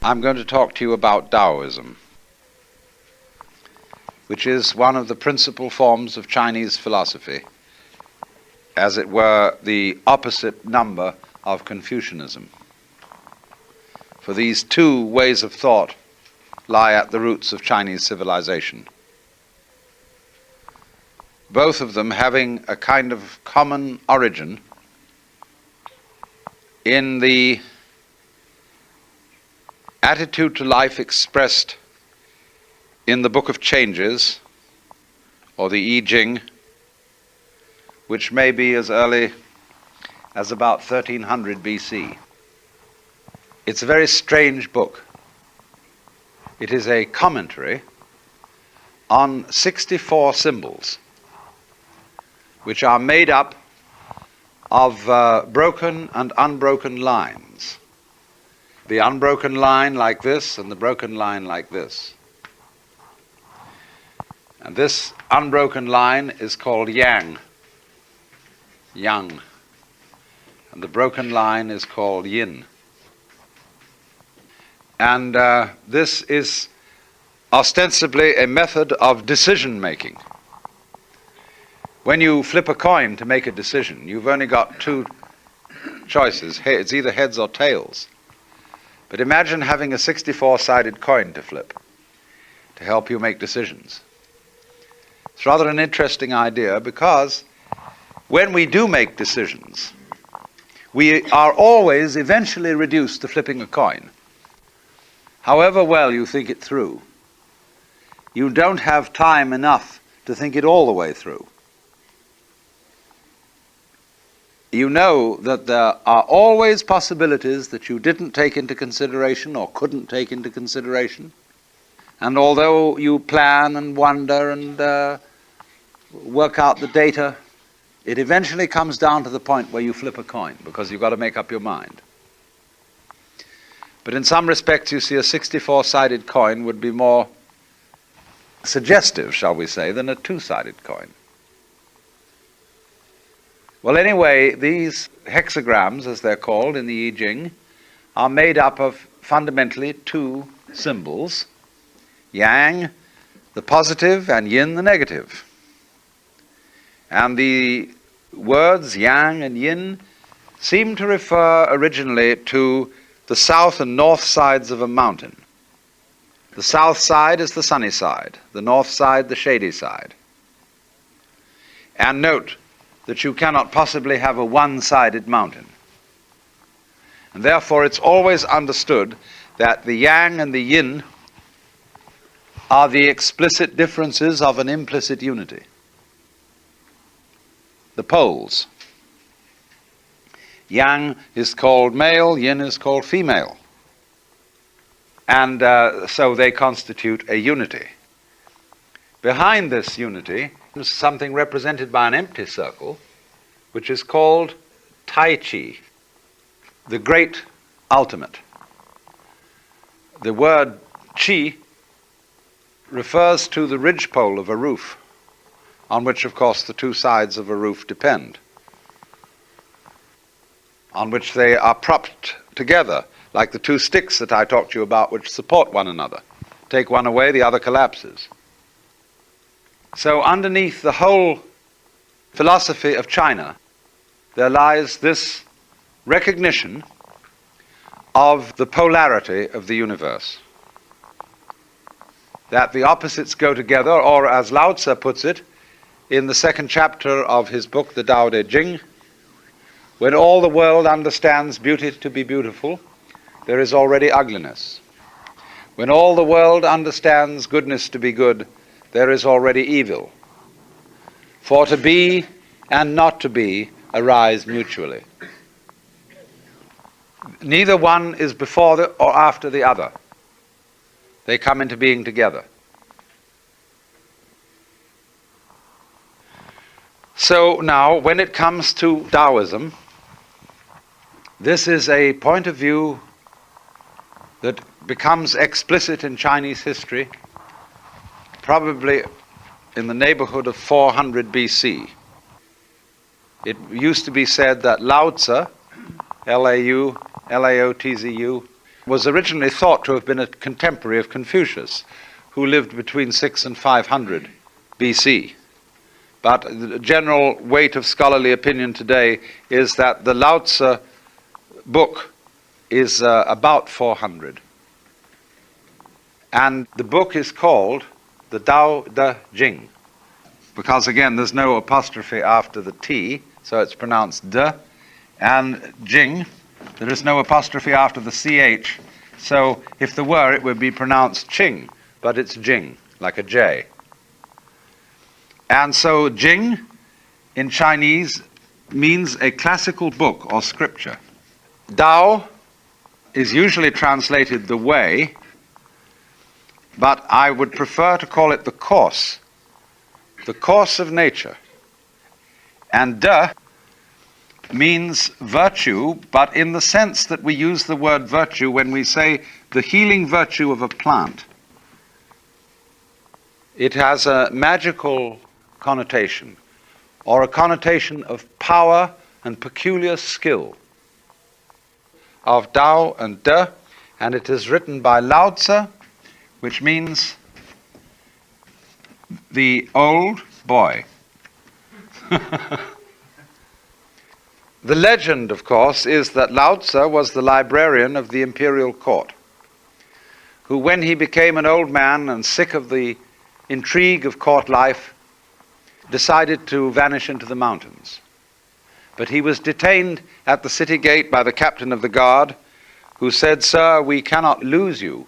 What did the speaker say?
I'm going to talk to you about Taoism, which is one of the principal forms of Chinese philosophy, as it were the opposite number of Confucianism. For these two ways of thought lie at the roots of Chinese civilization, both of them having a kind of common origin in the attitude to life expressed in the Book of Changes, or the I Ching, which may be as early as about 1300 BC. It's a very strange book. It is a commentary on 64 symbols, which are made up of broken and unbroken lines. The unbroken line like this, and the broken line like this. And this unbroken line is called yang, yang. And the broken line is called yin. And this is ostensibly a method of decision making. When you flip a coin to make a decision, you've only got two choices. It's either heads or tails. But imagine having a 64-sided coin to flip to help you make decisions. It's rather an interesting idea, because when we do make decisions, we are always eventually reduced to flipping a coin. However well you think it through, you don't have time enough to think it all the way through. You know that there are always possibilities that you didn't take into consideration or couldn't take into consideration. And although you plan and wonder and work out the data, it eventually comes down to the point where you flip a coin, because you've got to make up your mind. But in some respects, you see, a 64-sided coin would be more suggestive, shall we say, than a two-sided coin. Well, anyway, these hexagrams, as they're called in the I Ching, are made up of fundamentally two symbols: yang, the positive, and yin, the negative. And the words yang and yin seem to refer originally to the south and north sides of a mountain. The south side is the sunny side, the north side the shady side. And note that you cannot possibly have a one-sided mountain. And therefore it's always understood that the yang and the yin are the explicit differences of an implicit unity. The poles. Yang is called male, yin is called female. And so they constitute a unity. Behind this unity is something represented by an empty circle, which is called Tai Chi, the great ultimate. The word Chi refers to the ridgepole of a roof, on which, of course, the two sides of a roof depend, on which they are propped together, like the two sticks that I talked to you about, which support one another. Take one away, the other collapses. So underneath the whole philosophy of China, there lies this recognition of the polarity of the universe. That the opposites go together, or as Lao Tzu puts it, in the second chapter of his book, the Tao Te Ching, when all the world understands beauty to be beautiful, there is already ugliness. When all the world understands goodness to be good, there is already evil. For to be and not to be arise mutually. Neither one is before or after the other. They come into being together. So now, when it comes to Taoism, this is a point of view that becomes explicit in Chinese history probably in the neighborhood of 400 BC. It used to be said that Lao Tzu, Laotzu, was originally thought to have been a contemporary of Confucius, who lived between 6 and 500 BC. But the general weight of scholarly opinion today is that the Lao Tzu book is about 400. And the book is called the Tao Te Ching, because again there's no apostrophe after the T, so it's pronounced de, and Jing, there is no apostrophe after the CH, so if there were it would be pronounced Ching, but it's Jing, like a J. And so Jing in Chinese means a classical book or scripture. Dao is usually translated the way, but I would prefer to call it the course of nature. And De means virtue, but in the sense that we use the word virtue when we say the healing virtue of a plant. It has a magical connotation, or a connotation of power and peculiar skill, of Tao and De, and it is written by Lao Tzu, which means the old boy. The legend, of course, is that Lao Tzu was the librarian of the imperial court, who, when he became an old man and sick of the intrigue of court life, decided to vanish into the mountains. But he was detained at the city gate by the captain of the guard, who said, "Sir, we cannot lose you